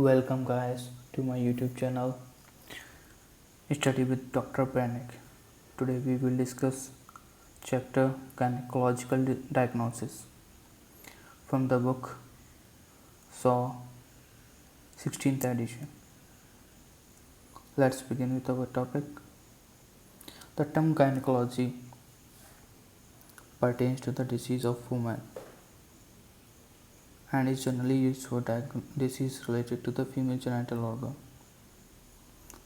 Welcome guys to my YouTube channel Study with Dr. Brainiac. Today we will discuss chapter Gynaecological Diagnosis from the book Saw 16th edition. Let's begin with our topic. The term gynecology pertains to the disease of women and is generally used for disease related to the female genital organ.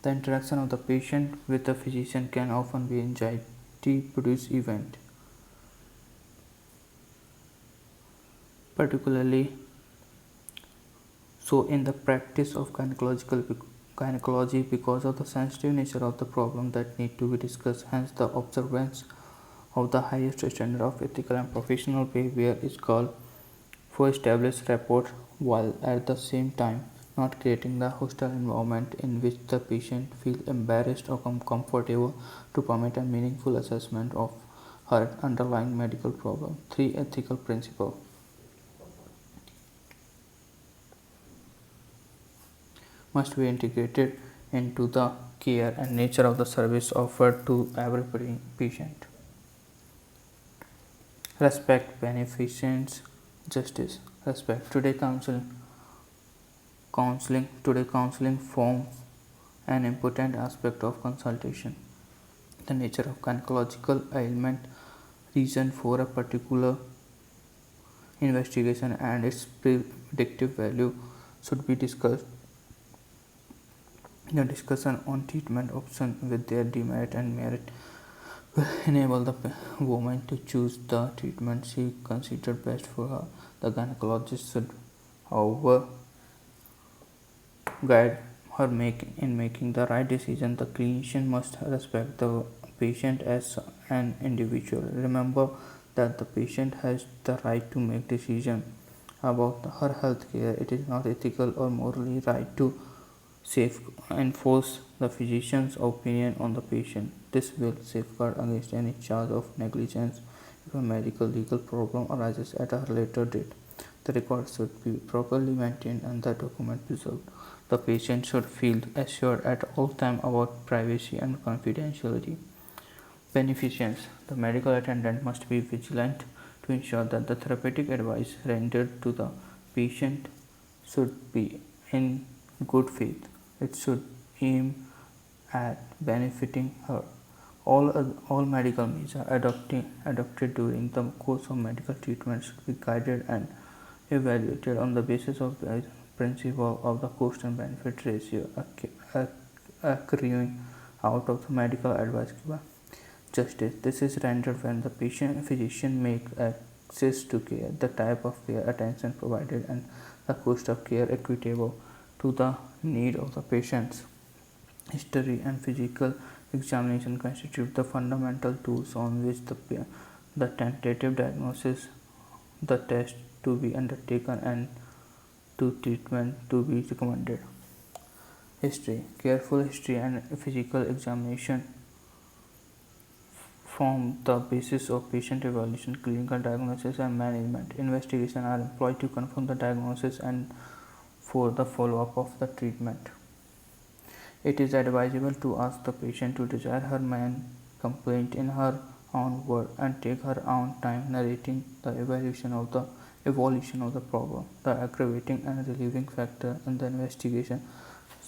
The interaction of the patient with the physician can often be anxiety-produced event, particularly so in the practice of gynecology because of the sensitive nature of the problem that need to be discussed. Hence, the observance of the highest standard of ethical and professional behavior is called for established rapport, while at the same time not creating the hostile environment in which the patient feels embarrassed or uncomfortable to permit a meaningful assessment of her underlying medical problem. 3. Ethical principle must be integrated into the care and nature of the service offered to every patient. Respect, beneficence, justice. Respect. Counseling forms an important aspect of consultation. The nature of gynecological ailment, reason for a particular investigation, and its predictive value should be discussed. The discussion on treatment options with their demerit and merit will enable the woman to choose the treatment she considered best for her. The gynecologist should, however, guide her in making the right decision. The clinician must respect the patient as an individual. Remember that the patient has the right to make decisions about her health care. It is not ethical or morally right to enforce the physician's opinion on the patient. This will safeguard against any charge of negligence if a medical legal problem arises at a later date. The records should be properly maintained and the document preserved. The patient should feel assured at all times about privacy and confidentiality. Beneficence. The medical attendant must be vigilant to ensure that the therapeutic advice rendered to the patient should be in good faith. It should aim at benefiting her. All medical measures adopted during the course of medical treatment should be guided and evaluated on the basis of the principle of the cost and benefit ratio accruing out of the medical advice given. Justice. This is rendered when the physician makes access to care, the type of care, attention provided, and the cost of care equitable to the need of the patients. History and physical examination constitute the fundamental tools on which the tentative diagnosis, the test to be undertaken, and to treatment to be recommended. History. Careful history and physical examination form the basis of patient evaluation, clinical diagnosis, and management. Investigations are employed to confirm the diagnosis and for the follow-up of the treatment. It is advisable to ask the patient to desire her main complaint in her own words and take her own time narrating the evolution of the problem, the aggravating and relieving factor in the investigation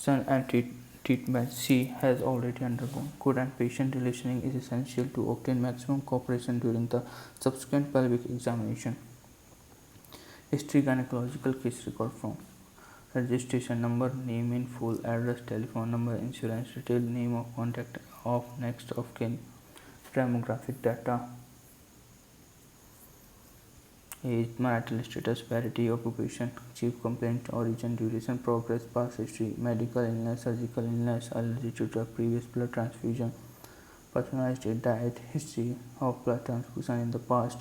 and treatment she has already undergone. Good and patient listening is essential to obtain maximum cooperation during the subsequent pelvic examination. History. Gynecological case record form. Registration number, name in full, address, telephone number, insurance detail, name of contact of next of kin, demographic data, age, marital status, parity, occupation, chief complaint, origin, duration, progress, past history, medical illness, surgical illness, allergy to drug, previous blood transfusion, personalized diet, history of blood transfusion in the past,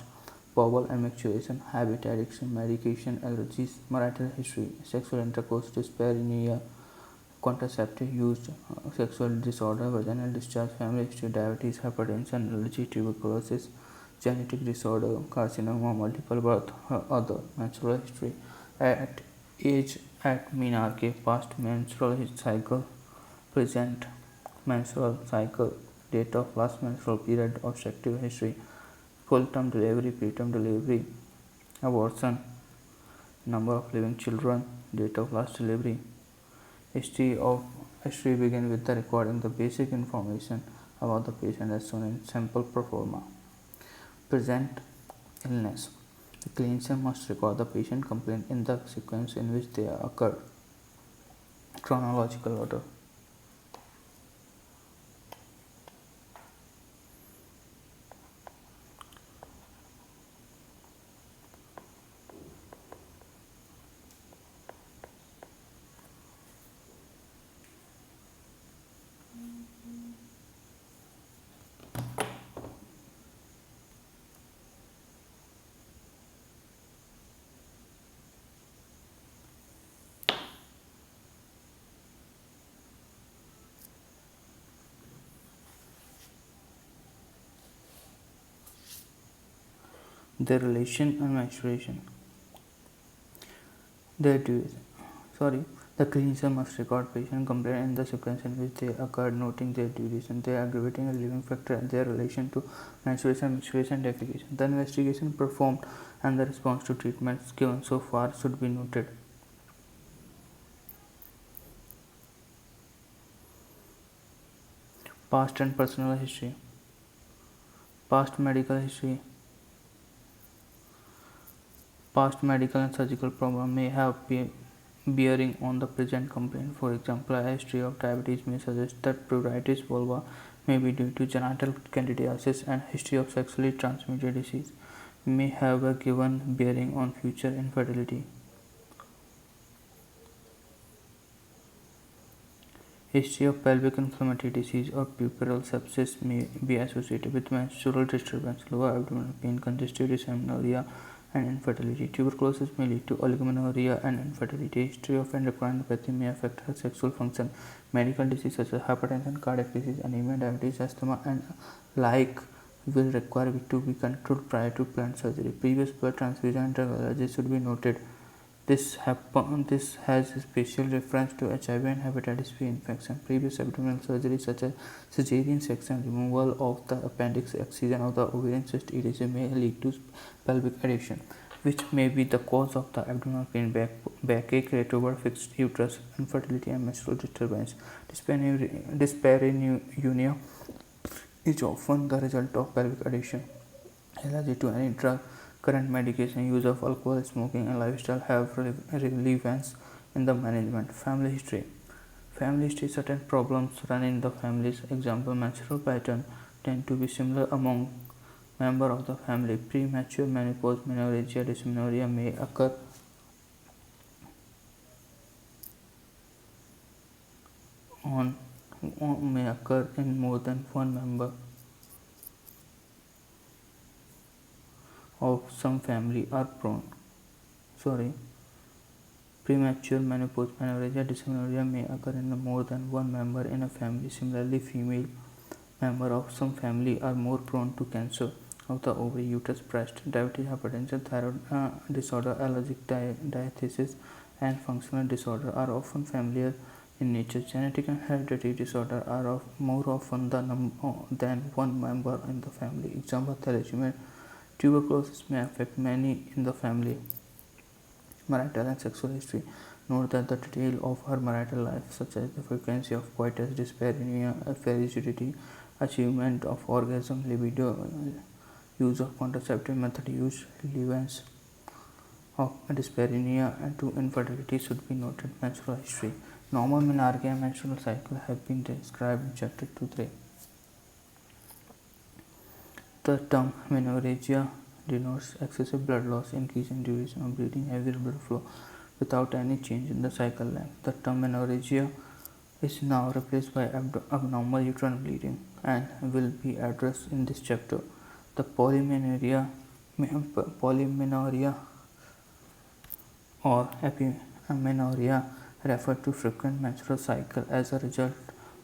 bowel and menstruation, habit, addiction, medication, allergies, marital history, sexual intercourse, dyspareunia, contraceptive used, sexual disorder, vaginal discharge, family history, diabetes, hypertension, allergy, tuberculosis, genetic disorder, carcinoma, multiple birth, other, menstrual history. At age at menarche, past menstrual cycle, present menstrual cycle, date of last menstrual period, obstetric history, full term delivery, preterm delivery, abortion, number of living children, date of last delivery. History begins with the recording the basic information about the patient as shown in sample pro forma. Present illness. The clinician must record the patient complaint in the sequence in which they occur. Chronological order. Their relation and menstruation. The clinician must record patient complaint in the sequence in which they occurred, noting their duration, their aggravating and relieving factor, and their relation to menstruation defecation. The investigation performed and the response to treatments given so far should be noted. Past and personal history. Past medical history. Past medical and surgical problems may have bearing on the present complaint. For example, a history of diabetes may suggest that pruritus vulva may be due to genital candidiasis, and history of sexually transmitted disease may have a given bearing on future infertility. History of pelvic inflammatory disease or puerperal sepsis may be associated with menstrual disturbance, lower abdominal pain, congestive dysmenorrhea, and infertility. Tuberculosis may lead to oligomenorrhea and infertility. History of endocrinopathy may affect her sexual function. Medical disease such as hypertension, cardiac disease, anemia, diabetes, asthma, and like will require to be controlled prior to planned surgery. Previous blood transfusion and drug allergies should be noted. This has a special reference to HIV and hepatitis B infection. Previous abdominal surgery such as cesarean section, removal of the appendix, excision of the ovarian cyst, etc. may lead to pelvic adhesion, which may be the cause of the abdominal pain, backache, retrograde fixed uterus, infertility, and menstrual disturbance. Dyspareunia is often the result of pelvic adhesion. Allergy to any drug, current medication, use of alcohol, smoking, and lifestyle have relevance in the management. Family history. Family history. Certain problems run in the families. Example: menstrual pattern tend to be similar among members of the family. Premature menopause, menorrhagia, dysmenorrhea may occur in more than one member of some family are prone. Premature menopause, menorrhagia, dysmenorrhea may occur in more than one member in a family. Similarly, female members of some family are more prone to cancer of the ovary, uterus, breast, diabetes, hypertension, thyroid disorder, allergic diathesis, and functional disorder are often familiar in nature. Genetic and hereditary disorder are more often than one member in the family. Example: thalassemia. Tuberculosis may affect many in the family. Marital and sexual history. Note that the detail of her marital life, such as the frequency of coitus, dyspareunia, fertility, achievement of orgasm, libido, use of contraceptive method use, relevance of dyspareunia and to infertility should be noted. Menstrual history. Normal menarche and menstrual cycle have been described in chapter 2-3. The term menorrhagia denotes excessive blood loss, increase in duration of bleeding, heavier blood flow without any change in the cycle length. The term menorrhagia is now replaced by abnormal uterine bleeding and will be addressed in this chapter. The polymenorrhea or epimenoria refer to frequent menstrual cycle as a result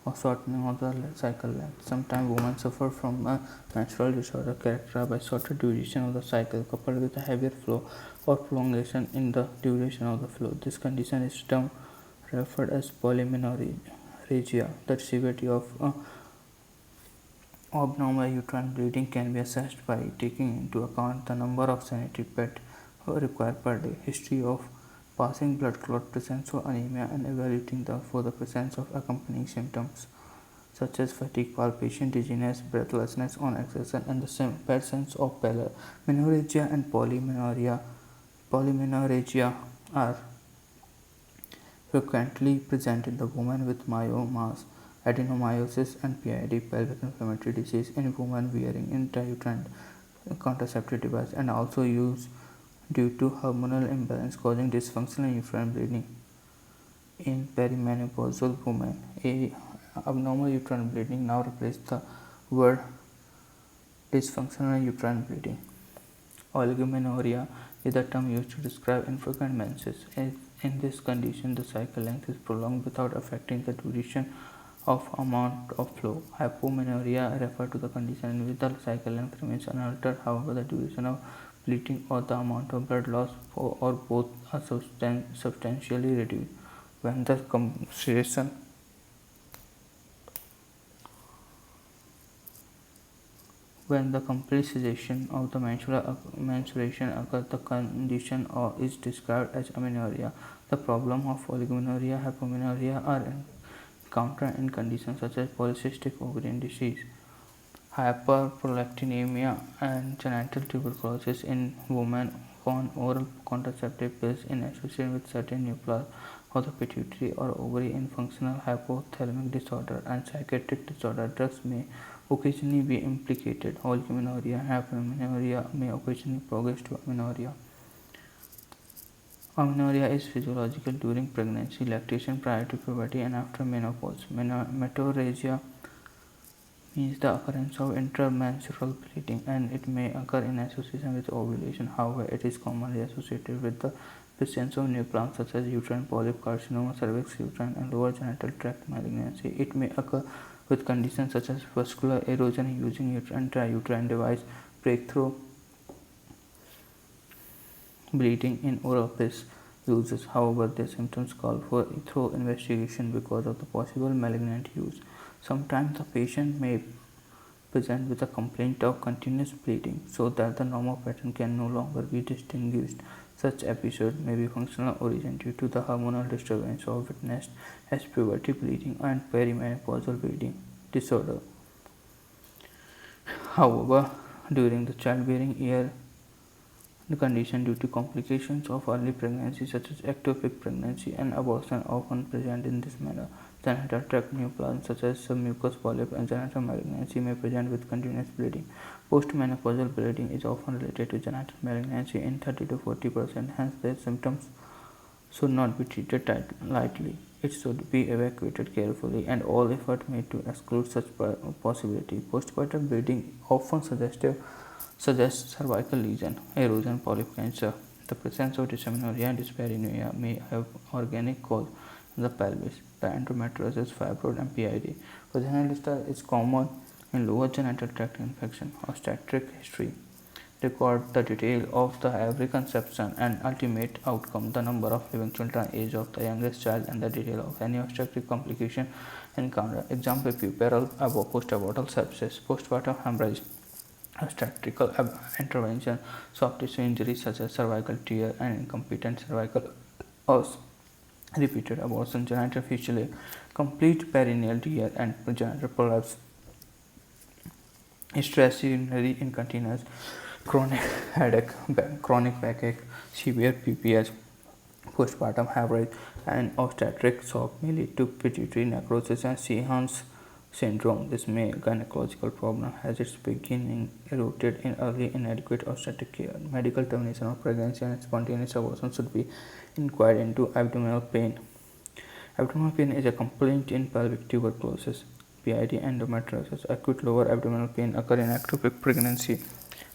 or shortening of the cycle length. Sometimes women suffer from a menstrual disorder characterized by shorter duration of the cycle coupled with a heavier flow or prolongation in the duration of the flow. This condition is termed referred as polymenorrhagia. The severity of abnormal uterine bleeding can be assessed by taking into account the number of sanitary pads required per day, history of passing blood clot, presence of anemia, and evaluating for the presence of accompanying symptoms such as fatigue, palpation, dizziness, breathlessness on exertion, and the presence of menorrhagia and polymenorrhagia. Polymenorrhagia are frequently present in the woman with myomas, adenomyosis, and PID, pelvic inflammatory disease, in women wearing intrauterine contraceptive device, and also used due to hormonal imbalance causing dysfunctional uterine bleeding in perimenopausal women. Abnormal uterine bleeding now replaces the word dysfunctional uterine bleeding. Oligomenorrhea is the term used to describe infrequent menses. In this condition, the cycle length is prolonged without affecting the duration of amount of flow. Hypomenorrhea refers to the condition in which the cycle length remains unaltered, however the duration of bleeding or the amount of blood loss or both are substantially reduced. When the complete cessation of the menstruation occurs, the condition is described as amenorrhea. The problem of oligomenorrhea and hypomenorrhea are encountered in conditions such as polycystic ovarian disease, hyperprolactinemia, and genital tuberculosis in women on oral contraceptive pills in association with certain neoplasms of the pituitary or ovary, in functional hypothalamic disorder and psychiatric disorder. Drugs may occasionally be implicated. Oligomenorrhea and hypomenorrhea may occasionally progress to amenorrhea. Amenorrhea is physiological during pregnancy, lactation, prior to puberty, and after menopause. Metorrhagia means the occurrence of intramenstrual bleeding, and it may occur in association with ovulation. However, it is commonly associated with the presence of neoplasms such as uterine polyp, carcinoma, cervix, uterine, and lower genital tract malignancy. It may occur with conditions such as vascular erosion using intrauterine device, breakthrough bleeding in oral pills uses. However, their symptoms call for thorough investigation because of the possible malignant use. Sometimes the patient may present with a complaint of continuous bleeding so that the normal pattern can no longer be distinguished. Such episodes may be functional origin due to the hormonal disturbance or witnessed as puberty bleeding and perimenopausal bleeding disorder. However, during the childbearing year, the condition due to complications of early pregnancy such as ectopic pregnancy and abortion often present in this manner. Genital tract neoplasms such as submucous polyp and genital malignancy may present with continuous bleeding. Postmenopausal bleeding is often related to genital malignancy in 30 to 40%, hence their symptoms should not be treated lightly. It should be evaluated carefully and all effort made to exclude such possibility. Postpartum bleeding often suggests cervical lesion, erosion, polyp cancer. The presence of dysmenorrhea and dyspareunia may have organic cause in the pelvis. The endometriosis, fibroid, and PID. Vaginal discharge is common in lower genital tract infection. Obstetric history record the detail of the every conception and ultimate outcome, the number of living children, age of the youngest child, and the detail of any obstetric complication encountered. Example: puerperal, post-abortal sepsis, postpartum hemorrhage, obstetrical intervention, soft tissue injuries such as cervical tear and incompetent cervical os, repeated abortion, genital fistulae, complete perineal tear and genital prolapse, stress urinary incontinence, chronic headache, chronic backache, severe PPS, postpartum hemorrhage, and obstetric shock may lead to pituitary necrosis and Sheehan's syndrome. This gynecological problem has its beginning rooted in early inadequate obstetric care. Medical termination of pregnancy and spontaneous abortion should be inquired into. Abdominal pain. Abdominal pain is a complaint in pelvic tuberculosis, PID, endometriosis. Acute lower abdominal pain occur in ectopic pregnancy,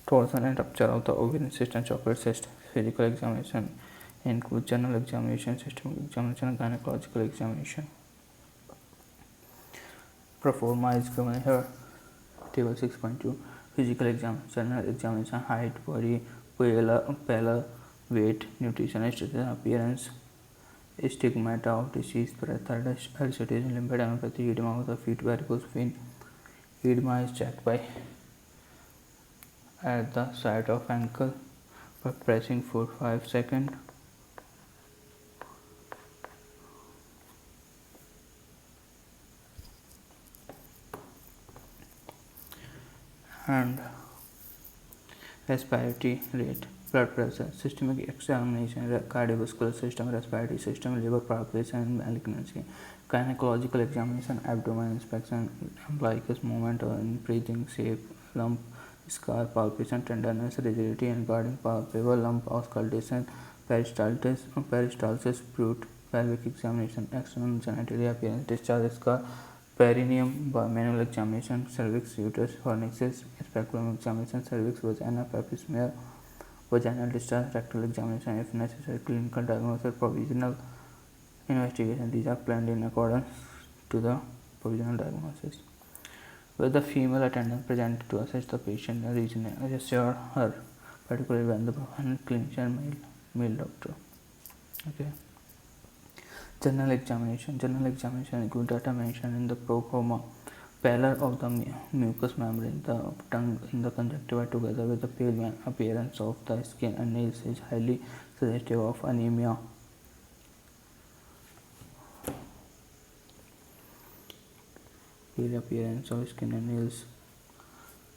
torsion and rupture of the ovarian cyst and chocolate cyst. Physical examination include general examination, systemic examination, and gynecological examination. Proforma is given here. Table 6.2. Physical exam. General examination: height, body, pallor, weight, nutrition, status, appearance, stigmata of disease, breath, elicitation, lymphadenopathy, edema of the feet, varicose vein. Edema is checked by at the site of ankle by pressing for 5 seconds. And respiratory rate, blood pressure, systemic examination, cardiovascular system, respiratory system, liver, palpation, and malignancy. Gynecological examination, abdomen inspection, umbilicus movement in breathing, shape, lump, scar, palpation, tenderness, rigidity, and guarding palpable lump, auscultation, peristalsis, brute, pelvic examination, external genitalia appearance, discharge scar, perineum, Bimanual examination, cervix, uterus, fornixes, speculum examination, cervix, vagina, pap smear, vaginal discharge, rectal examination, if necessary, clinical diagnosis, provisional investigation. These are planned in accordance to the provisional diagnosis. Where the female attendant presented to assess the patient and reassure her, particularly when the clinician male doctor. Okay. General examination. General examination includes data mentioned in the proforma. Pallor of the mucous membrane, the tongue and the conjunctiva together with the pale appearance of the skin and nails is highly suggestive of anemia. Pale appearance of skin and nails,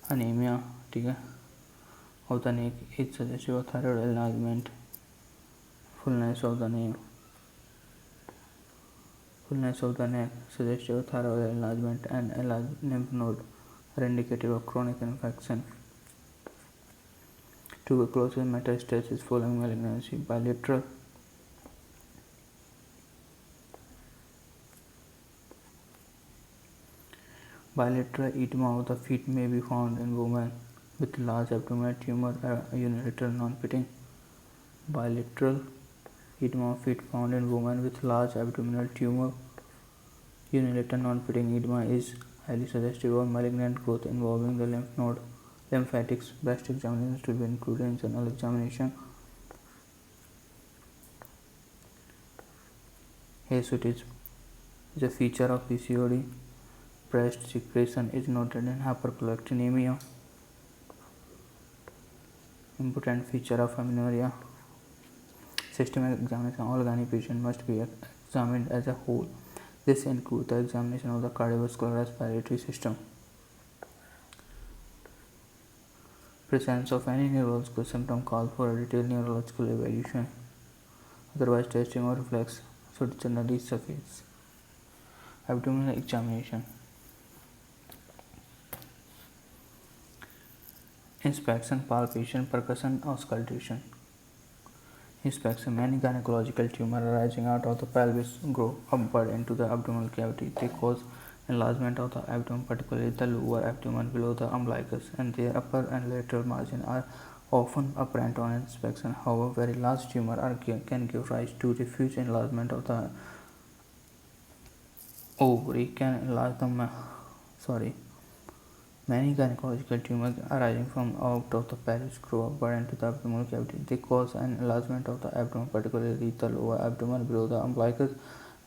anemia, of the neck is suggestive of thyroid enlargement. Fullness of the neck suggestive of thyroid enlargement, and enlarged lymph node are indicative of chronic infection. Tuberculosis metastasis following malignancy. Bilateral edema of the feet may be found in women with large abdominal tumor or unilateral non-pitting. Bilateral edema of feet found in women with large abdominal tumor. Unilateral non-pitting edema is highly suggestive of malignant growth involving the lymph node. Lymphatics. Breast examination should be included in general examination. Hirsutism is a feature of PCOD. Breast secretion is noted in hyperprolactinemia. Important feature of amenorrhea. Systematic examination. All gynae patients must be examined as a whole. This includes the examination of the cardiovascular respiratory system. Presence of any neurological symptom calls for a detailed neurological evaluation. Otherwise, testing or reflex should generally suffice. Abdominal examination. Inspection, palpation, percussion, auscultation. Inspection. Many gynecological tumors arising out of the pelvis grow upward into the abdominal cavity. They cause enlargement of the abdomen, particularly the lower abdomen below the umbilicus, and their upper and lateral margin are often apparent on inspection. However, very large tumors can give rise to diffuse enlargement of the ovary. Many gynecological tumors arising from out of the pelvis grow upward into the abdominal cavity. They cause an enlargement of the abdomen, particularly the lower abdomen below the umbilicus,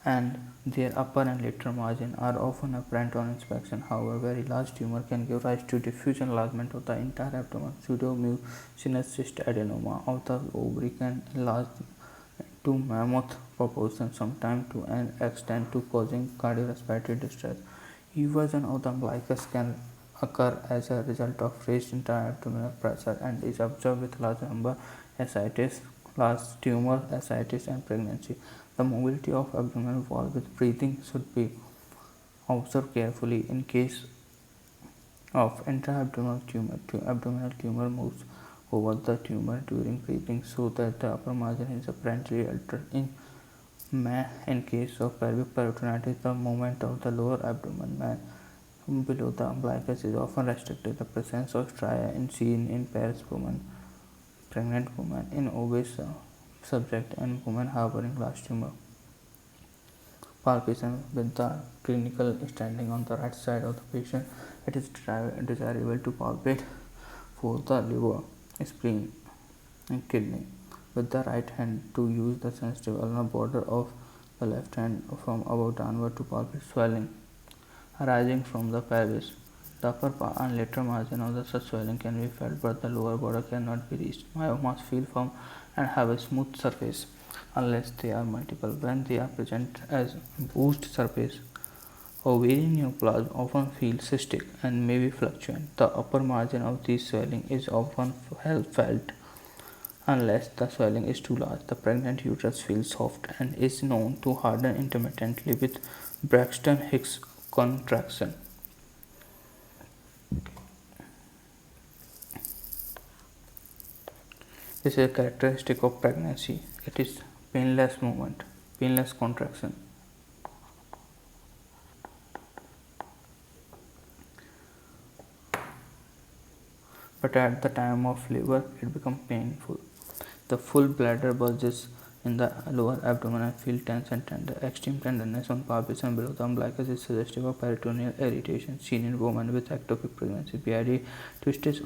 and their upper and lateral margin are often apparent on inspection. However, very large tumor can give rise to diffuse enlargement of the entire abdomen. Pseudomucinous cyst adenoma of the ovary can enlarge to mammoth proportions, sometimes to an extent to causing cardiorespiratory distress. Eversion of the umbilicus can occur as a result of raised intra-abdominal pressure and is observed with large number ascites, large tumor, ascites, and pregnancy. The mobility of abdominal wall with breathing should be observed carefully. In case of intra-abdominal tumor, abdominal tumor moves over the tumor during breathing so that the upper margin is apparently altered. In case of pelvic peritonitis, the movement of the lower abdomen below the umbilicus is often restricted. The presence of stria is seen in pairs women, pregnant women, in obese subject, and women harboring large tumor. palpation with the clinical standing on the right side of the patient. It is desirable to palpate for the liver, spleen, and kidney with the right hand, to use the sensitive ulnar border of the left hand from above downward to palpate swelling arising from the pelvis. The upper and lateral margin of the such swelling can be felt, but the lower border cannot be reached. Myomas feel firm and have a smooth surface unless they are multiple. When they are present as bruised surface, ovarian neoplasm often feel cystic and may be fluctuant. The upper margin of this swelling is often felt unless the swelling is too large. The pregnant uterus feels soft and is known to harden intermittently with Braxton Hicks contraction. This is a characteristic of pregnancy. It is painless movement, painless contraction. But at the time of labor, it becomes painful. The full bladder bulges in the lower abdomen and feel tense and tender. Extreme tenderness on palpation below the umbilicus is suggestive of peritoneal irritation seen in women with ectopic pregnancy. PID, twisted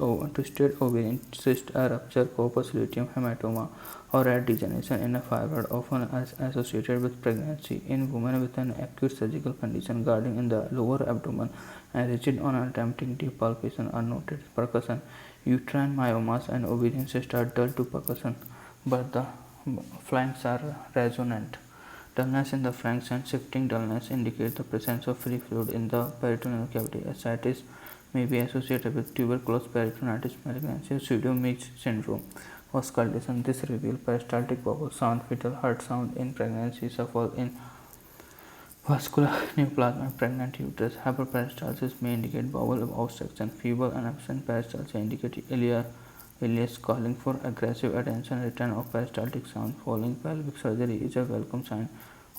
ovarian cyst, a rupture, corpus luteum hematoma, or red degeneration in a fibroid, often associated with pregnancy. In women with an acute surgical condition, guarding in the lower abdomen and rigid on attempting deep palpation are noted. Percussion, uterine myomas and ovarian cysts are dull to percussion, but the flanks are resonant. Dullness in the flanks and shifting dullness indicate the presence of free fluid in the peritoneal cavity. Ascites may be associated with tuberculous peritonitis malignancy or pseudo-Meigs syndrome. Auscultation, this reveals peristaltic bubble sound, fetal heart sound in pregnancy, shuffle in vascular neoplasm and pregnant uterus. Hyperperistalsis may indicate bowel obstruction. Feeble and absent peristalsis indicate ileus calling for aggressive attention. Return of peristaltic sound following pelvic surgery is a welcome sign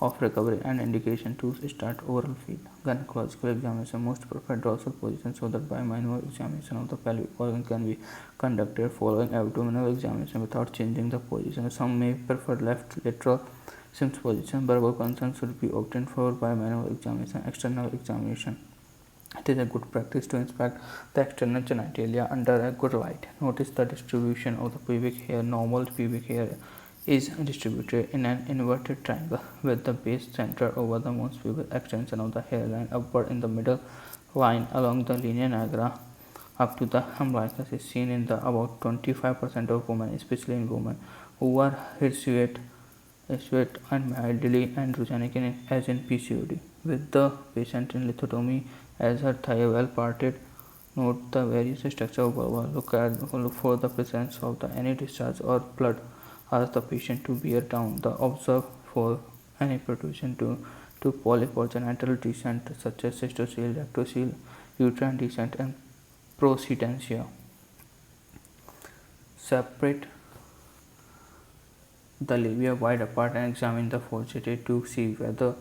of recovery and indication to start oral feed. Gynaecological examination, most preferred dorsal position, so that bimanual examination of the pelvic organ can be conducted following abdominal examination without changing the position. Some may prefer left lateral Sims position. Verbal consent should be obtained for bimanual examination. External examination, it is a good practice to inspect the external genitalia under a good light. Notice the distribution of the pubic hair. Normal pubic hair is distributed in an inverted triangle with the base centered over the most pubis. Extension of the hairline upward in the middle line along the linea nigra up to the umbilicus is seen in the about 25% of women, especially in women who are hirsuate and mildly androgenic as in PCOD. With the patient in lithotomy as her thigh well parted, note the various structure of vulva. Look for the presence of any discharge or blood. Ask the patient to bear down. Observe for any protrusion to polyp or genital descent such as cystocele, rectocele, uterine descent, and procedentia. Separate the labia wide apart and examine the falsity to see whether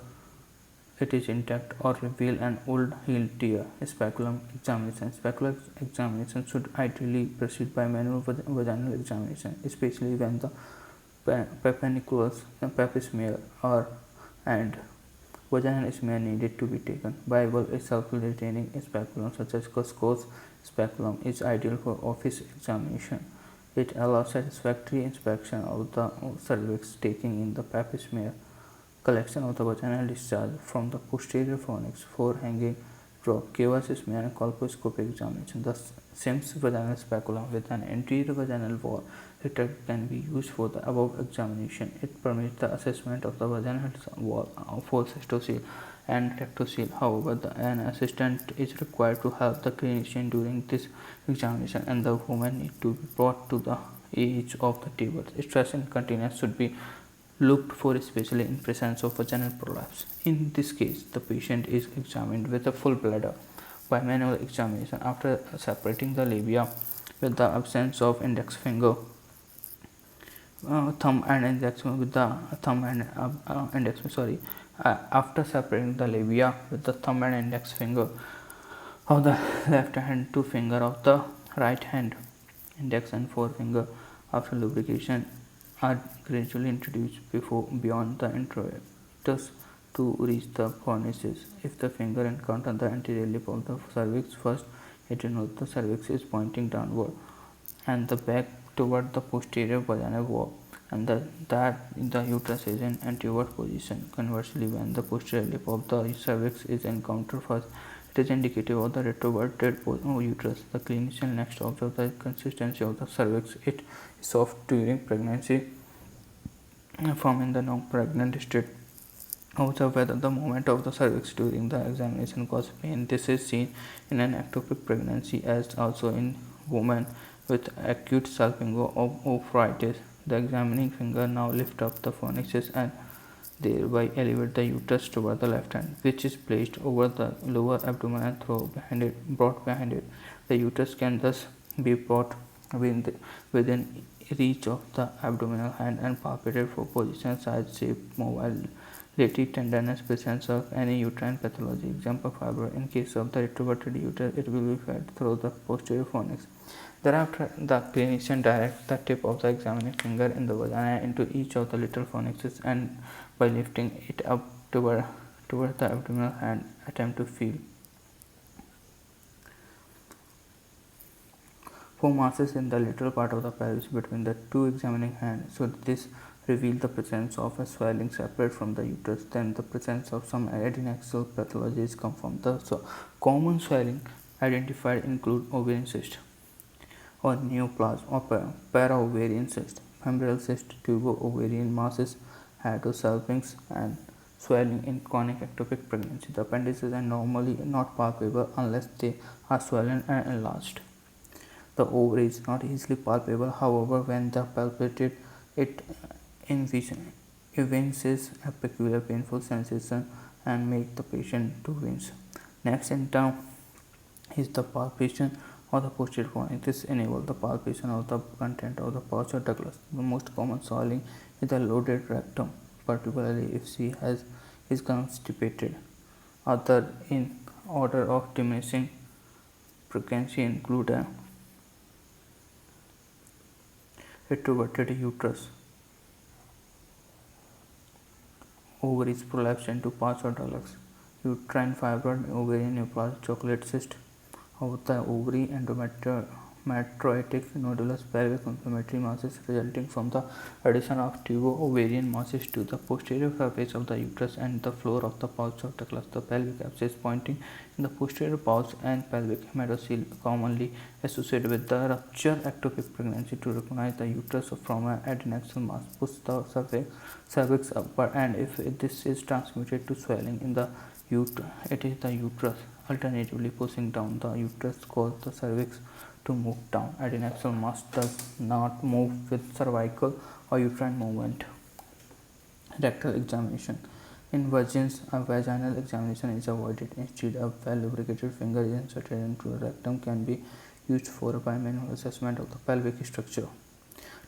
it is intact or reveal an old heel tear. Speculum examination. Specular examination should ideally proceed by manual vaginal examination, especially when the papa pap smear and vaginal smear needed to be taken. Bible is self-retaining speculum such as cusco's speculum is ideal for office examination. It allows satisfactory inspection of the cervix, taking in the pap smear, collection of the vaginal discharge from the posterior fornix, forehanging drop, cavus smear, and colposcopy examination. The Sims vaginal speculum with an anterior vaginal wall retract can be used for the above examination. It permits the assessment of the vaginal wall for cystocele and rectocele. However, an assistant is required to help the clinician during this examination, and the woman need to be brought to the edge of the table. Stress incontinence should be looked for, especially in presence of vaginal prolapse. In this case, the patient is examined with a full bladder by manual examination after separating the labia with the absence of index finger, thumb and index with the thumb and index after separating the labia with the thumb and index finger of the left hand to finger of the right hand, index and forefinger after lubrication are gradually introduced beyond the introitus to reach the fornices. If the finger encounters the anterior lip of the cervix first, it denotes the cervix is pointing downward and the back toward the posterior vaginal wall, and that the uterus is in antevert position. Conversely, when the posterior lip of the cervix is encountered first, it is indicative of the retroverted uterus. The clinician next observes the consistency of the cervix. It is soft during pregnancy, firm in the non-pregnant state. Observe whether the movement of the cervix during the examination causes pain. This is seen in an ectopic pregnancy as also in women with acute salpingo-oophorytis. The examining finger now lifts up the fornixes and thereby elevate the uterus toward the left hand, which is placed over the lower abdomen and brought behind it. The uterus can thus be brought within reach of the abdominal hand and palpated for position, size, shape, mobility, tenderness, presence of any uterine pathology. Example fiber. In case of the retroverted uterus, it will be fed through the posterior fornix. Thereafter, the clinician directs the tip of the examining finger in the vagina into each of the little fornixes and by lifting it up toward the abdominal hand, attempt to feel for masses in the lateral part of the pelvis between the two examining hands. So this reveals the presence of a swelling separate from the uterus. Then the presence of some adnexal pathology is confirmed. The common swelling identified include ovarian cyst or neoplasm or para-ovarian cyst, femoral cyst, tubo-ovarian masses, hydrosalpinx, and swelling in chronic ectopic pregnancy. The appendices are normally not palpable unless they are swollen and enlarged. The ovary is not easily palpable, however, when the palpated, it evinces a peculiar painful sensation and make the patient to wince. Next in turn is the palpation of the posterior fornix. This enables the palpation of the content of the pouch or douglous. The most common swelling is the loaded rectum, particularly if she is constipated. Other in order of diminishing frequency include a retroverted uterus, ovaries prolapse into pouch or douglus, uterine fibroid, ovarian neoplasm, chocolate cyst of the ovary, endometriotic nodulous pelvic inflammatory masses resulting from the addition of tubo-ovarian masses to the posterior surface of the uterus and the floor of the pouch or douglus. The pelvic abscess pointing in the posterior pouch and pelvic hematocycle commonly associated with the rupture ectopic pregnancy. To recognize the uterus from an adnexal mass, push the cervix upward, and if this is transmitted to swelling in the it is the uterus. Alternatively, pushing down the uterus causes the cervix to move down. Adnexal mass does not move with cervical or uterine movement. Rectal examination. In virgins, a vaginal examination is avoided. Instead, a well-lubricated finger is inserted into the rectum can be used for a bimanual assessment of the pelvic structure.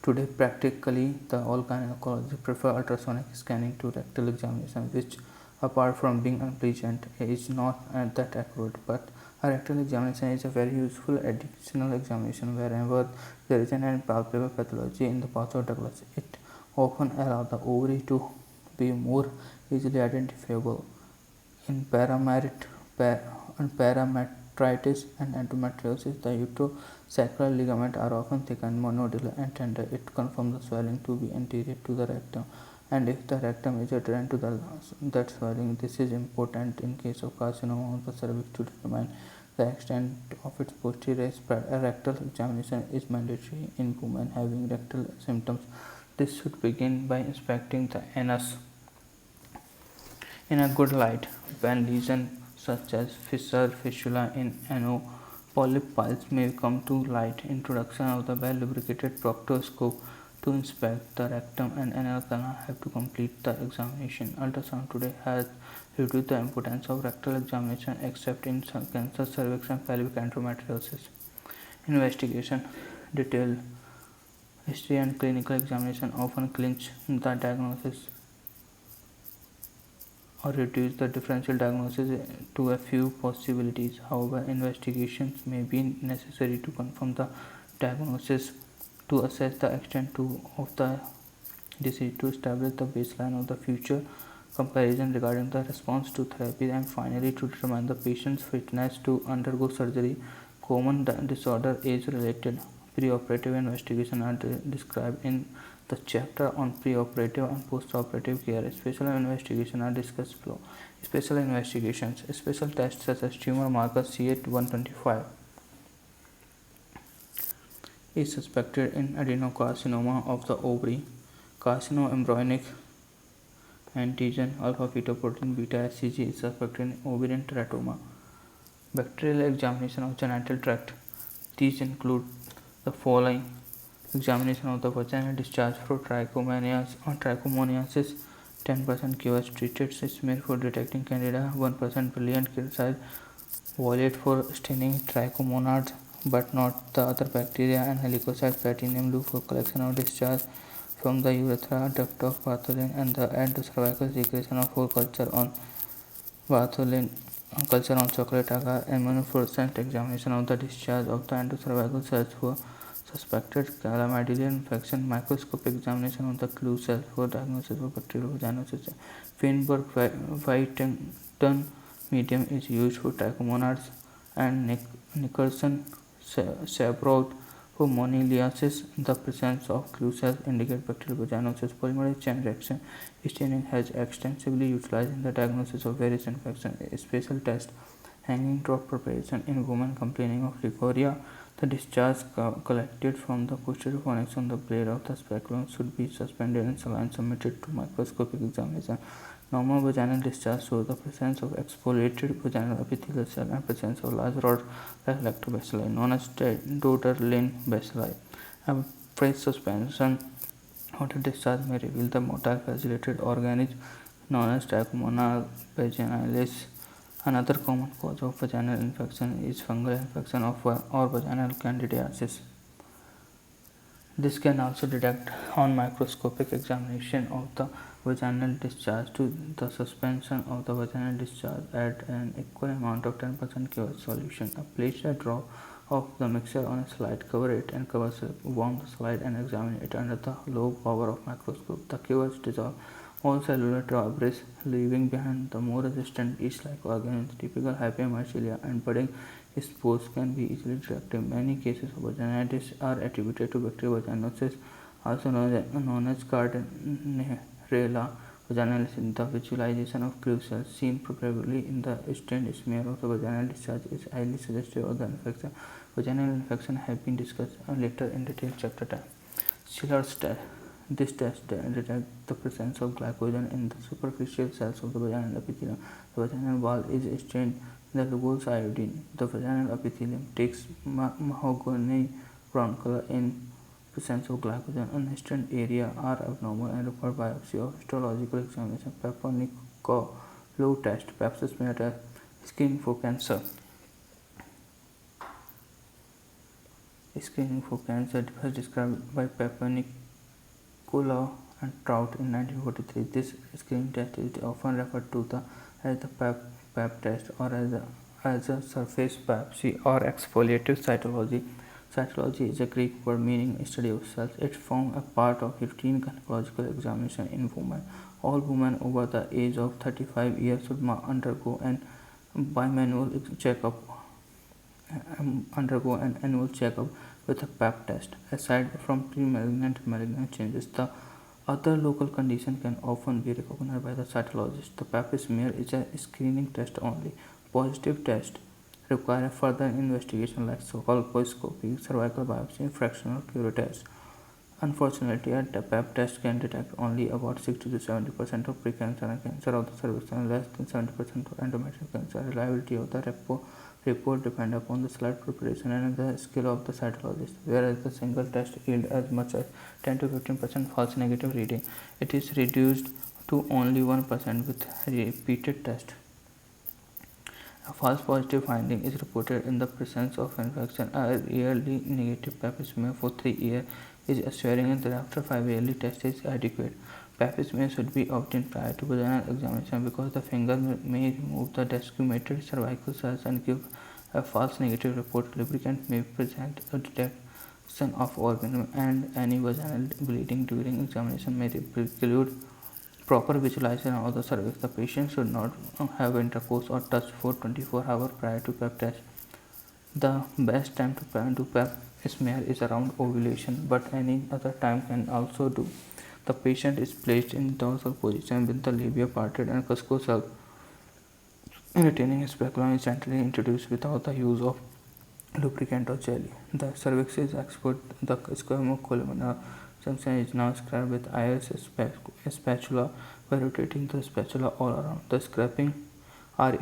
Today, practically all gynecologists prefer ultrasonic scanning to rectal examination, which, apart from being unpleasant, is not that accurate. But a rectal examination is a very useful additional examination wherever there is an impalpable pathology in the pouch or douglus. It often allows the ovary to be more easily identifiable. In parametritis and endometriosis, the uterosacral ligaments are often thick and nodular and tender. It confirms the swelling to be anterior to the rectum, and if the rectum is adherent to that swelling, this is important in case of carcinoma of the cervix to determine the extent of its posterior spread. A rectal examination is mandatory in women having rectal symptoms. This should begin by inspecting the anus in a good light. When lesions such as fissure, fistula in ano, polyp piles may come to light, introduction of the well-lubricated proctoscope to inspect the rectum and anal canal have to complete the examination. Ultrasound today has reduced the importance of rectal examination except in cancer, cervix and pelvic endometriosis. Investigation. Detailed history and clinical examination often clinch the diagnosis or reduce the differential diagnosis to a few possibilities. However, investigations may be necessary to confirm the diagnosis, to assess the extent of the disease, to establish the baseline of the future comparison regarding the response to therapy, and finally to determine the patient's fitness to undergo surgery. Common disorder age-related preoperative investigation are described in the chapter on preoperative and postoperative care. Special investigations are discussed below. Special investigations. Special tests such as tumor marker CA125 is suspected in adenocarcinoma of the ovary, carcinoembryonic antigen alpha-fetoprotein beta HCG is suspected in ovarian teratoma. Bacterial examination of genital tract. These include the following: examination of the vaginal discharge for trichomoniasis, 10% QS treated, smear for detecting candida, 1% brilliant size, violet for staining trichomonads but not the other bacteria, and helicosite platinum blue for collection of discharge from the urethra duct of Bartholin, and the endocervical secretion of for culture on Bartholin, culture on chocolate agar, immunofluorescent examination of the discharge of the endocervical cells for suspected chlamydial infection, microscopic examination of the clue cells for diagnosis of bacterial vaginosis. Feinberg-Whittington medium is used for trichomonads, and Nicholson-Sabrot for moniliasis. The presence of clue cells indicates bacterial vaginosis. Polymerase chain reaction staining has extensively utilized in the diagnosis of various infections. A special test, hanging trough preparation in women complaining of leukorrhea. The discharge collected from the posterior fornix on the blade of the speculum should be suspended and saline submitted to microscopic examination. Normal vaginal discharge shows the presence of exfoliated vaginal epithelial cell and presence of large rods like lactobacilli known as Doderlin bacilli. A fresh suspension of the discharge may reveal the motile flagellated organism known as Trichomonas vaginalis. Another common cause of vaginal infection is fungal infection or vaginal candidiasis. This can also detect on microscopic examination of the vaginal discharge. To the suspension of the vaginal discharge, add an equal amount of 10% QH solution. Place a drop of the mixture on a slide, cover it and cover slip. Warm the slide and examine it under the low power of microscope. The QH dissolve all cellular debris, leaving behind the more resistant yeast-like organisms. Typical hypomycelia and budding spores can be easily detected. Many cases of vaginitis are attributed to bacterial vaginosis, also known as Gardnerella vaginalis. The visualization of clue cells seen preferably in the stained smear of the vaginal discharge is highly suggestive of the infection. Vaginal infection have been discussed later in detail chapter 10. Schiller's test. This test detects the presence of glycogen in the superficial cells of the vaginal epithelium. The vaginal wall is stained in the Lugol's iodine. The vaginal epithelium takes mahogany brown color in presence of glycogen. Unstained area are abnormal and require biopsy or histological examination. Pepper-Nicolau test. Pap smear test. Screening for cancer. Screening for cancer was described by Pepper-Nicolau and Trout in 1943. This screening test is often referred to as the Pap test or as a surface biopsy or exfoliative cytology. Cytology is a Greek word meaning study of cells. It forms a part of routine gynecological examination in women. All women over the age of 35 years should undergo an annual checkup with a Pap test. Aside from pre-malignant malignant changes, the other local condition can often be recognized by the cytologist. The Pap smear is a screening test only. Positive tests require further investigation like colposcopy, cervical biopsy, fractional curetests. Unfortunately, a Pap test can detect only about 60 to 70% of precancer and cancer of the cervix and less than 70% of endometrial cancer. Reliability of the report depends upon the slide preparation and the skill of the cytologist. Whereas the single test yields as much as 10 to 15% false negative reading, it is reduced to only 1% with repeated tests. A false positive finding is reported in the presence of infection. A yearly negative Pap smear for 3 years is assuring, and thereafter 5 yearly tests is adequate. Pap smear should be obtained prior to vaginal examination because the finger may remove the desquamated cervical cells and give a false negative report. Lubricant may present a detection of organism, and any vaginal bleeding during examination may preclude Proper visualization of the cervix. The patient should not have intercourse or touch for 24 hours prior to Pap test. The best time to do Pap smear is around ovulation, but any other time can also do. The patient is placed in dorsal position with the labia parted and cusco self retaining speculum is gently introduced without the use of lubricant or jelly. The cervix is exposed. The squamous junction is now scraped with iris spatula by rotating the spatula all around. The scraping are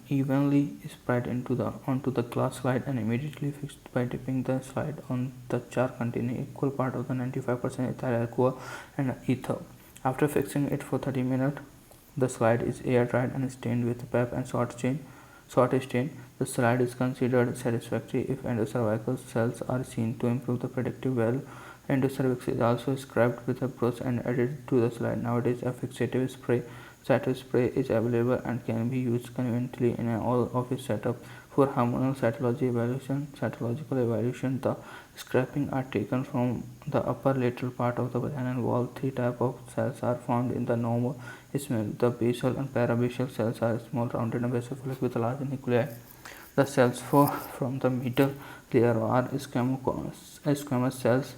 evenly spread onto the glass slide and immediately fixed by dipping the slide on the jar containing equal part of the 95% ethyl alcohol and ether. After fixing it for 30 minutes, the slide is air dried and stained with Pap and salt stain. The slide is considered satisfactory if endocervical cells are seen to improve the predictive value. Endocervix is also scraped with a brush and added to the slide. Nowadays, a fixative spray, Cytospray, is available and can be used conveniently in an all-office setup. For hormonal cytological evaluation, the scrapings are taken from the upper lateral part of the vaginal wall. Three types of cells are found in the normal smell. The basal and parabasal cells are small, rounded, and basophilic with large nuclei. The cells from the middle layer are squamous cells,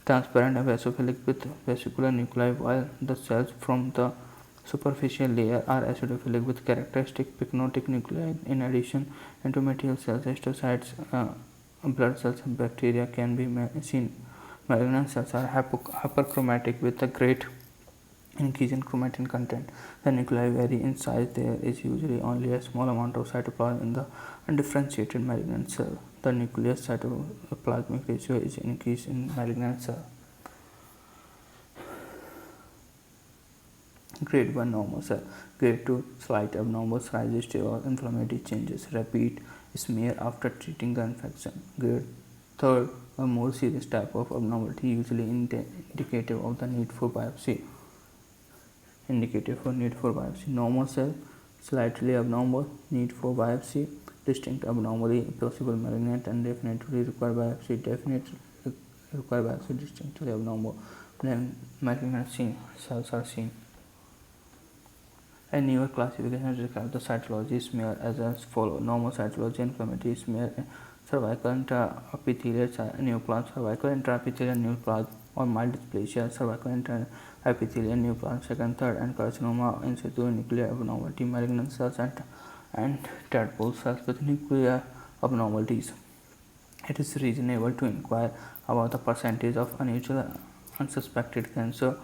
transparent and basophilic with vesicular nuclei, while the cells from the superficial layer are acidophilic with characteristic pycnotic nuclei. In addition, endometrial cells, astrocytes, blood cells, and bacteria can be seen. Malignant cells are hyperchromatic with a great increase in chromatin content. The nuclei vary in size. There is usually only a small amount of cytoplasm in the undifferentiated malignant cell. The nucleus cytoplasmic ratio is increased in malignant cell. Grade 1 normal cell. Grade 2 slight abnormal size or inflammatory changes. Repeat smear after treating the infection. Grade 3 a more serious type of abnormality, usually indicative of the need for biopsy. Normal cell, slightly abnormal, need for biopsy. Distinct abnormally, possible malignant, and definitely require biopsy. Distinctly abnormal, then malignant cells are seen. A newer classification describes the cytology smear as follows. Normal cytology: inflammatory smear, cervical intraepithelial neoplasm, cervical intraepithelial neoplasm or mild dysplasia, cervical intraepithelial neoplasm, second, third, and carcinoma in situ nuclear abnormality, malignant cells, and tadpole cells with nuclear abnormalities. It is reasonable to inquire about the percentage of unusual unsuspected cancer,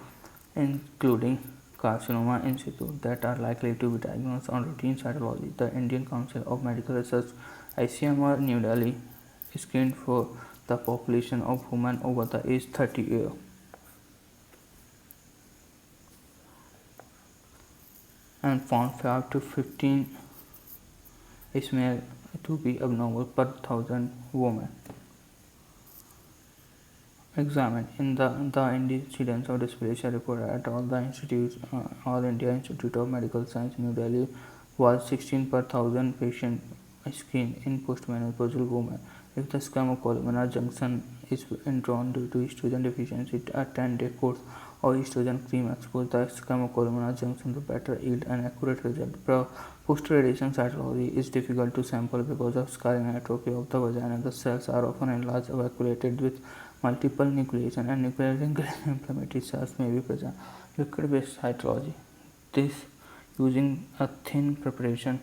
including carcinoma in situ, that are likely to be diagnosed on routine cytology. The Indian Council of Medical Research, ICMR, New Delhi, screened for the population of women over the age 30 years. And found 5 to 15 smear to be abnormal per 1,000 women examined. In the incidence of dysplasia reported at all India Institute of Medical Science, New Delhi, was 16 per 1,000 patient screened in postmenopausal women. If the squamous junction is withdrawn due to estrogen deficiency, a 10-day course of estrogen cream exposes the squamous junction to better yield and accurate result. Post-radiation cytology is difficult to sample because of scarring and atrophy of the vagina. The cells are often enlarged, vacuolated with multiple nucleation, and nucleating inflammatory cells may be present. Liquid-based cytology. This, using a thin preparation,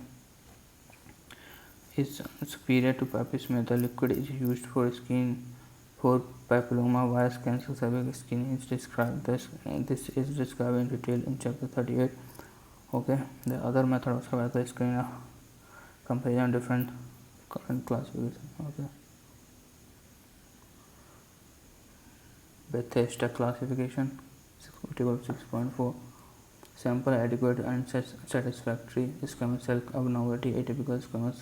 is superior to Pap smear. The liquid is used for screening for papilloma virus cancer. Cervical screening is described. This is described in detail in chapter 38. Okay, the other method of cervical screening are comparison different current classification. Okay, Bethesda classification, table 6.4. Sample adequate and satisfactory. Squamous cell abnormality, atypical squamous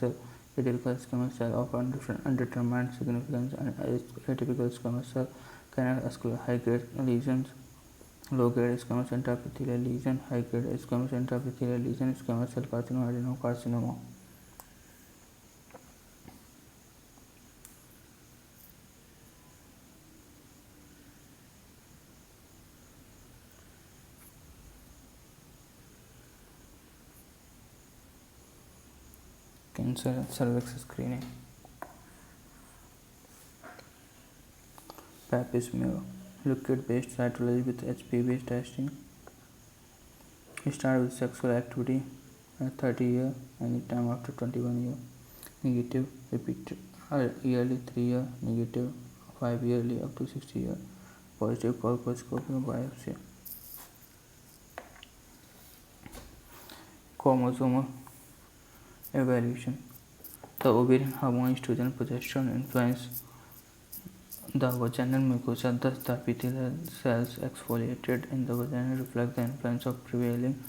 cell of undetermined significance, and atypical squamous cell cannot exclude high-grade lesions, low-grade squamous intraepithelial lesion, high-grade squamous intraepithelial lesion, squamous cell carcinoma, adenocarcinoma. Cancer cervix screening. Pap smear. Liquid-based cytology with HPV testing. Start with sexual activity at 30 years, anytime after 21 years. Negative, repeat yearly 3 years, negative 5 yearly up to 60 years. Positive, colposcopy biopsy. Chromosomal evaluation. The ovarian hormone estrogen progesterone influence the vaginal mucosa, thus the epithelial cells exfoliated in the vagina reflect the influence of prevailing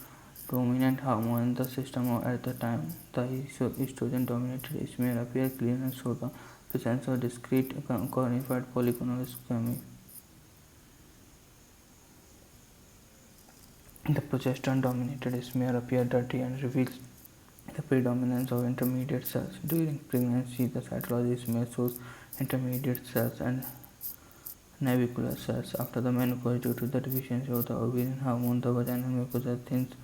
dominant hormone in the system at the time. The estrogen-dominated smear appear clean and show the presence of discrete conified polygonal scheme. The progesterone-dominated smear appear dirty and reveals the predominance of intermediate cells. During pregnancy, the cytology smear shows intermediate cells and navicular cells. After the menopause, due to the deficiency of the ovarian hormone, the vaginal mucosa thins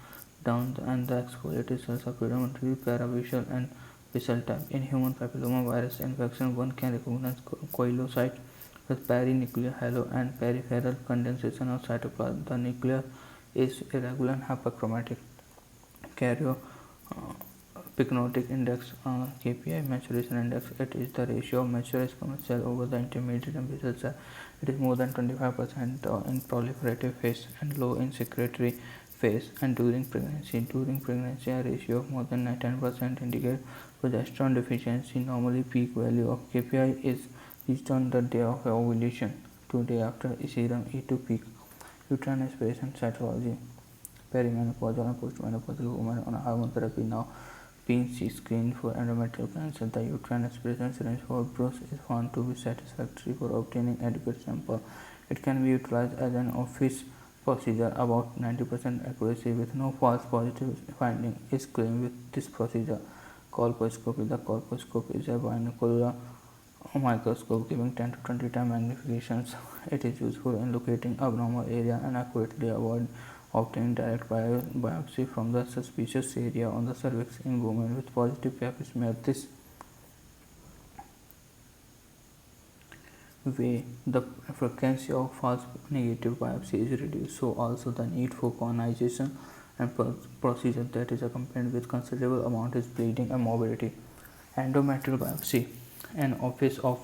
down and the exfoliated cells are predominantly paravisual and visual type. In human papillomavirus infection, one can recognize coilocyte with perinuclear halo and peripheral condensation of cytoplasm. The nucleus is irregular and hyperchromatic. Pycnotic index, KPI maturation index. It is the ratio of mature squamous cell over the intermediate and basal cell. It is more than 25% in proliferative phase and low in secretory phase. And during pregnancy, a ratio of more than 10% indicates progesterone deficiency. Normally, peak value of KPI is reached on the day of ovulation, 2 days after serum E2 peak. Uterine aspiration cytology. Perimenopausal and postmenopausal women on hormone therapy now being screened for endometrial cancer. The uterine aspiration syringe for brush is found to be satisfactory for obtaining adequate sample. It can be utilized as an office procedure. About 90% accuracy with no false positive finding is claimed with this procedure. Colposcopy. The colposcope is a binocular microscope giving 10 to 20 times magnifications. It is useful in locating abnormal area and accurately obtaining direct biopsy from the suspicious area on the cervix in women with positive pap smear. This way, the frequency of false negative biopsy is reduced, so also the need for conization and procedure that is accompanied with considerable amount of bleeding and morbidity. Endometrial biopsy, an office or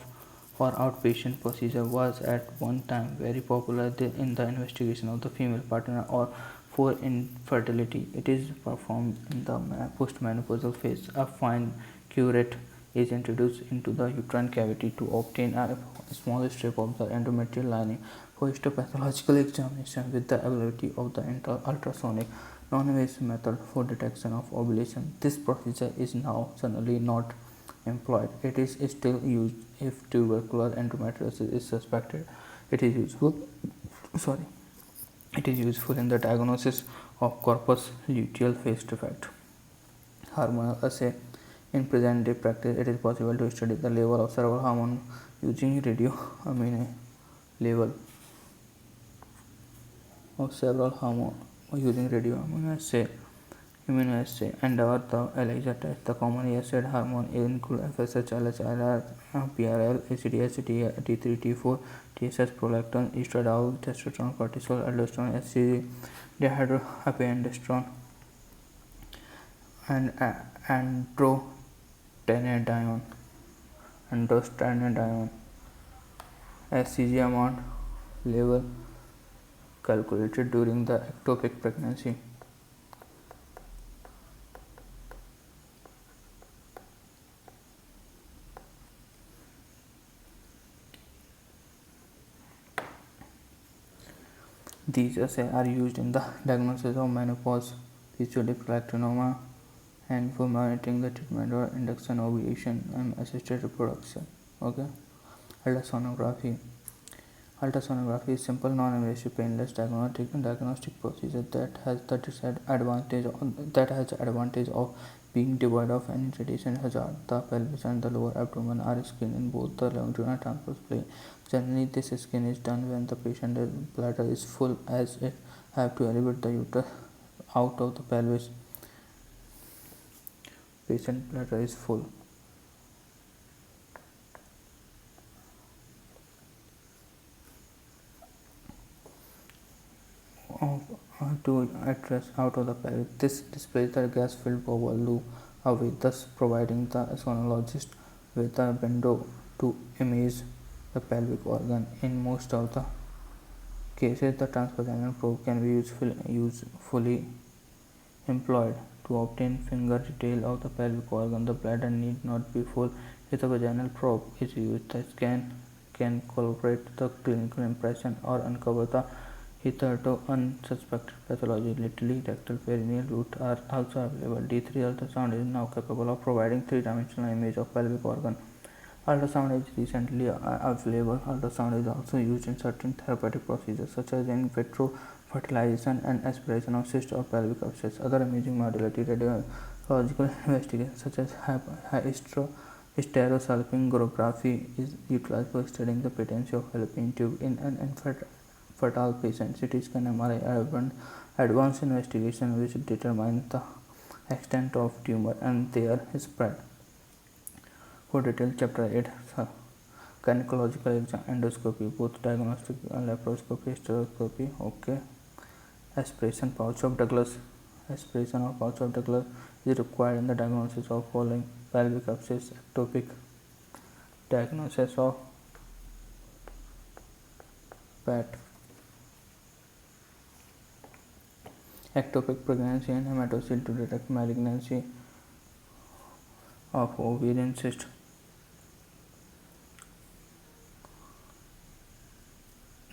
outpatient procedure, was at one time very popular in the investigation of the female partner or for infertility. It is performed in the postmenopausal phase. A fine curette is introduced into the uterine cavity to obtain a small strip of the endometrial lining for histopathological examination with the ability of the ultrasonic non-invasive method for detection of ovulation. This procedure is now generally not employed. It is still used if tubercular endometriosis is suspected. It is useful in the diagnosis of corpus luteal phase defect. Hormonal assay. In present day practice, it is possible to study the level of several hormone using radioimmunoassay and the ELISA test. The commonly assayed hormone include FSH, LH, PRL, ACTH, T3, T4, TSH, prolactin, estradiol, testosterone, cortisol, aldosterone, HCG, dihydroepiandrosterone, and androstenedione. HCG amount level calculated during the ectopic pregnancy. These assays are used in the diagnosis of menopause, PCOD, prolactinoma, and for monitoring the treatment or induction ovulation and assisted reproduction. Okay. Ultrasonography. Ultrasonography is simple, non-invasive, painless diagnostic procedure that has the advantage of being devoid of any radiation hazard. The pelvis and the lower abdomen are screened in both the longitudinal and transverse plane. Generally, this scan is done when the patient's bladder is full, as it have to elevate the uterus out of the pelvis. patient bladder is full. To address out of the pelvis, this displays the gas-filled bowel loop away, thus providing the sonologist with a window to image the pelvic organ. In most of the cases, the transvaginal probe can be usefully employed to obtain finger detail of the pelvic organ. The bladder need not be full. If the vaginal probe is used, the scan can corroborate the clinical impression or uncover the hitherto unsuspected pathology. Literally, rectal perineal route are also available. D3 ultrasound is now capable of providing three-dimensional image of pelvic organ. Ultrasound is recently available. Ultrasound is also used in certain therapeutic procedures such as in vitro fertilization and aspiration of cyst or pelvic abscess. Other imaging modality radiological investigations such as hysterosalpingography is utilized for studying the patency of fallopian tube in an infertile patient. CT scan MRI are advanced investigation which determine the extent of tumor and their spread. For detail, chapter 8, Gynaecological endoscopy, both diagnostic and laparoscopy, hysteroscopy. Okay. Aspiration pouch of douglous. Aspiration of pouch of douglous is required in the diagnosis of following: pelvic abscess, ectopic, diagnosis of PAT, ectopic pregnancy and hematocele to detect malignancy of ovarian cyst.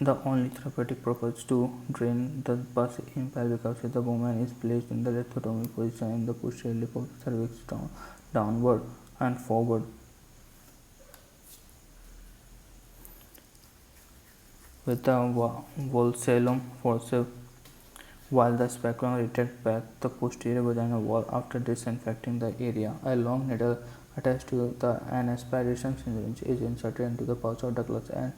The only therapeutic purpose to drain the pus in pelvic abscess. The woman is placed in the lithotomy position in the posterior lip of the cervix downward and forward with the valsalum forceps, while the speculum retracts back the posterior vaginal wall after disinfecting the area. A long needle attached to an aspiration syringe is inserted into the pouch of dougless and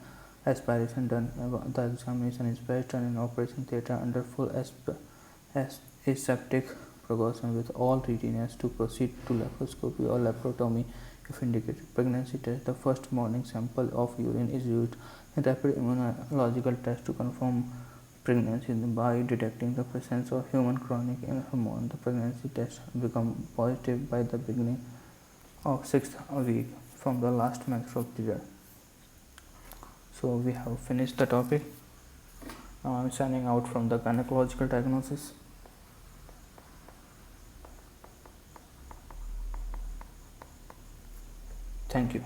aspiration done. The examination is best done in operation theatre under full aseptic precaution with all readiness to proceed to laparoscopy or laparotomy if indicated. Pregnancy test. The first morning sample of urine is used in rapid immunological test to confirm pregnancy by detecting the presence of human chorionic hormone. The pregnancy test becomes positive by the beginning of 6th week from the last menstrual period. So we have finished the topic. Now I am signing out from the gynecological diagnosis. Thank you.